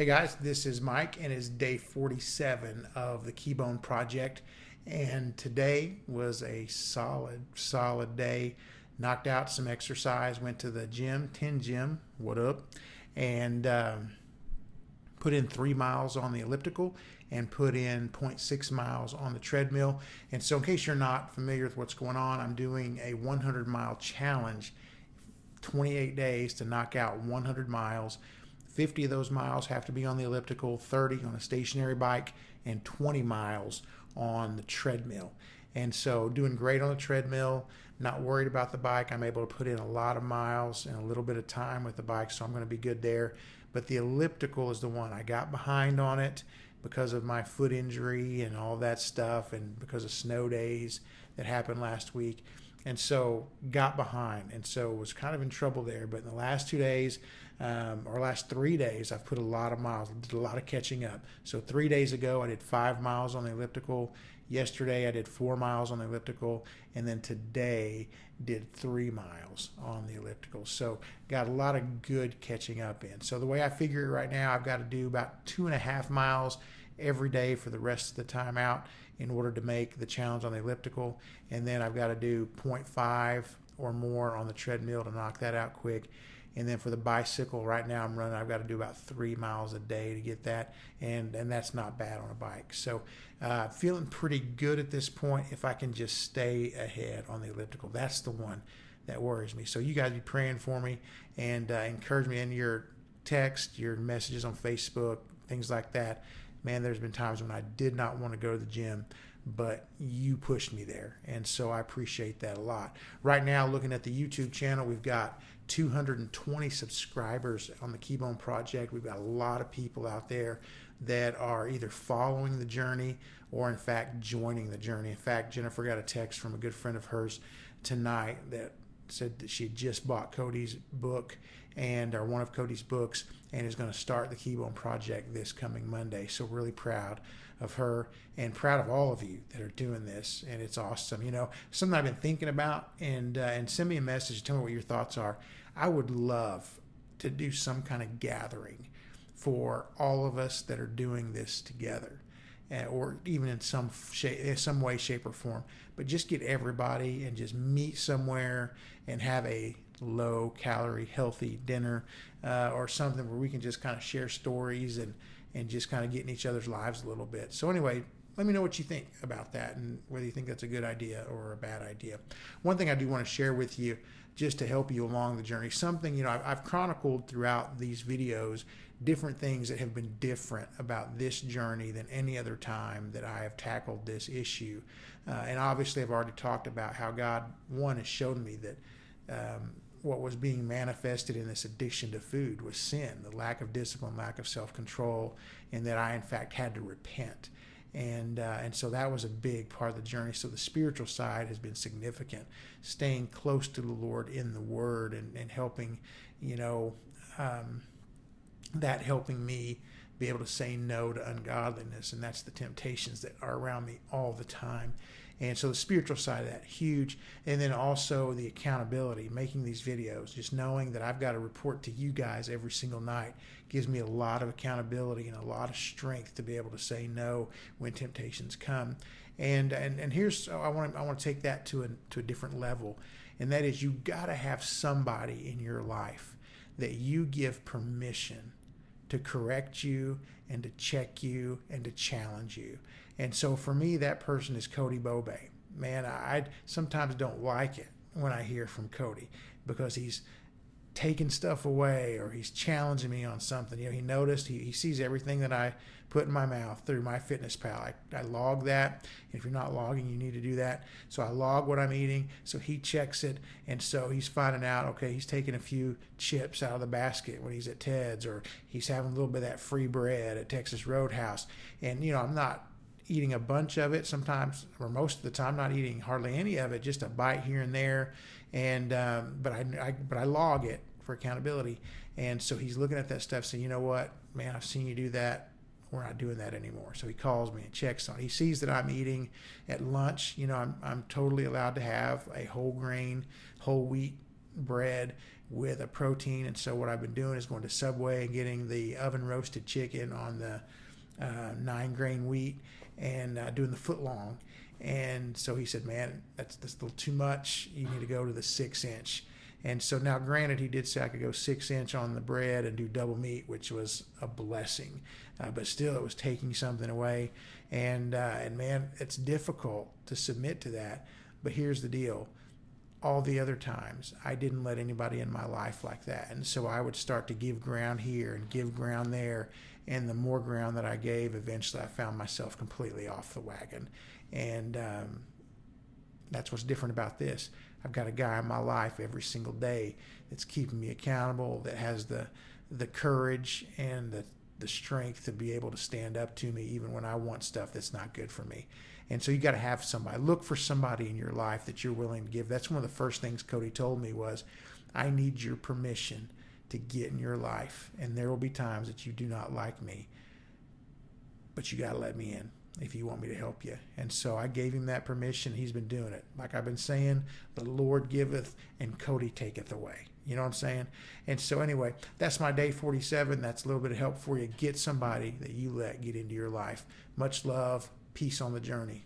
Hey guys, this is Mike and it's day 47 of the Keybone Project. And today was a solid day. Knocked out some exercise, went to the gym, 10 gym, what up? And put in 3 miles on the elliptical and put in zero point 0.6 miles on the treadmill. And so in case you're not familiar with what's going on, I'm doing a 100-mile challenge, 28 days to knock out 100 miles. 50 of those miles have to be on the elliptical, 30 on a stationary bike, and 20 miles on the treadmill. And so doing great on the treadmill, not worried about the bike. I'm able to put in a lot of miles in a little bit of time with the bike, so I'm going to be good there. But the elliptical is the one. I got behind on it because of my foot injury and all that stuff, and because of snow days that happened last week. And so got behind, and so was kind of in trouble there. But in the last 2 days, or last 3 days, I've put a lot of miles, did a lot of catching up. So 3 days ago, I did 5 miles on the elliptical. Yesterday, I did 4 miles on the elliptical, and then today did 3 miles on the elliptical. So got a lot of good catching up in. So the way I figure it right now, I've got to do about 2.5 miles every day for the rest of the time out in order to make the challenge on the elliptical, and then I've got to do 0.5 or more on the treadmill to knock that out quick. And then for the bicycle, right now I'm running, I've got to do about 3 miles a day to get that, and that's not bad on a bike. So feeling pretty good at this point if I can just stay ahead on the elliptical. That's the one that worries me. So you guys be praying for me and encourage me in your text, your messages on Facebook, things like that. Man, there's been times when I did not want to go to the gym, but you pushed me there, and so I appreciate that a lot. Right now, looking at the YouTube channel, we've got 220 subscribers on the Keybone Project. We've got a lot of people out there that are either following the journey or, in fact, joining the journey. In fact, Jennifer got a text from a good friend of hers tonight that said that she had just bought Cody's book, or one of Cody's books, and is going to start the Keybone Project this coming Monday. So really proud of her and proud of all of you that are doing this, and it's awesome. You know, something I've been thinking about, and send me a message, tell me what your thoughts are. I would love to do some kind of gathering for all of us that are doing this together, or even in some way, shape, or form. But just get everybody and just meet somewhere and have a low-calorie, healthy dinner or something where we can just kind of share stories and just kind of get in each other's lives a little bit. So anyway, let me know what you think about that and whether you think that's a good idea or a bad idea. One thing I do want to share with you just to help you along the journey, something, you know, I've chronicled throughout these videos different things that have been different about this journey than any other time that I have tackled this issue. And obviously I've already talked about how God, one, has shown me that what was being manifested in this addiction to food was sin, the lack of discipline, lack of self-control, and that I, in fact, had to repent. And so that was a big part of the journey. So the spiritual side has been significant, staying close to the Lord in the Word and helping, you know, that helping me be able to say no to ungodliness, and that's the temptations that are around me all the time. And so the spiritual side of that, huge. And then also the accountability, making these videos, just knowing that I've got to report to you guys every single night gives me a lot of accountability and a lot of strength to be able to say no when temptations come. And here's, I want to take that to a different level, and that is, you got to have somebody in your life that you give permission to correct you and to check you and to challenge you. And so for me, that person is Cody Bobe. Man, I sometimes don't like it when I hear from Cody because he's taking stuff away or he's challenging me on something. You know, he noticed, he sees everything that I put in my mouth through MyFitnessPal. I log that. If you're not logging, you need to do that. So I log what I'm eating, so he checks it, and so he's finding out, okay, he's taking a few chips out of the basket when he's at Ted's, or he's having a little bit of that free bread at Texas Roadhouse. And, you know, I'm not eating a bunch of it sometimes, or most of the time, not eating hardly any of it, just a bite here and there. And but I log it for accountability. And so he's looking at that stuff, saying, you know what, man, I've seen you do that. We're not doing that anymore. So he calls me and checks on it. He sees that I'm eating at lunch. You know, I'm totally allowed to have a whole grain, whole wheat bread, with a protein. And so what I've been doing is going to Subway and getting the oven roasted chicken on the 9-grain wheat and doing the foot long. And so he said, man, that's a little too much. You need to go to the 6-inch. And so now, granted, he did say I could go 6-inch on the bread and do double meat, which was a blessing. But still, it was taking something away. And man, it's difficult to submit to that. But here's the deal. All the other times, I didn't let anybody in my life like that. And so I would start to give ground here and give ground there. And the more ground that I gave, eventually I found myself completely off the wagon. And that's what's different about this. I've got a guy in my life every single day that's keeping me accountable, that has the courage and the strength to be able to stand up to me even when I want stuff that's not good for me. And so you got to have somebody. Look for somebody in your life that you're willing to give. That's one of the first things Cody told me was, I need your permission to get in your life. And there will be times that you do not like me, but you got to let me in if you want me to help you. And so I gave him that permission. He's been doing it. Like I've been saying, the Lord giveth and Cody taketh away. You know what I'm saying? And so anyway, that's my day 47. That's a little bit of help for you. Get somebody that you let get into your life. Much love. Peace on the journey.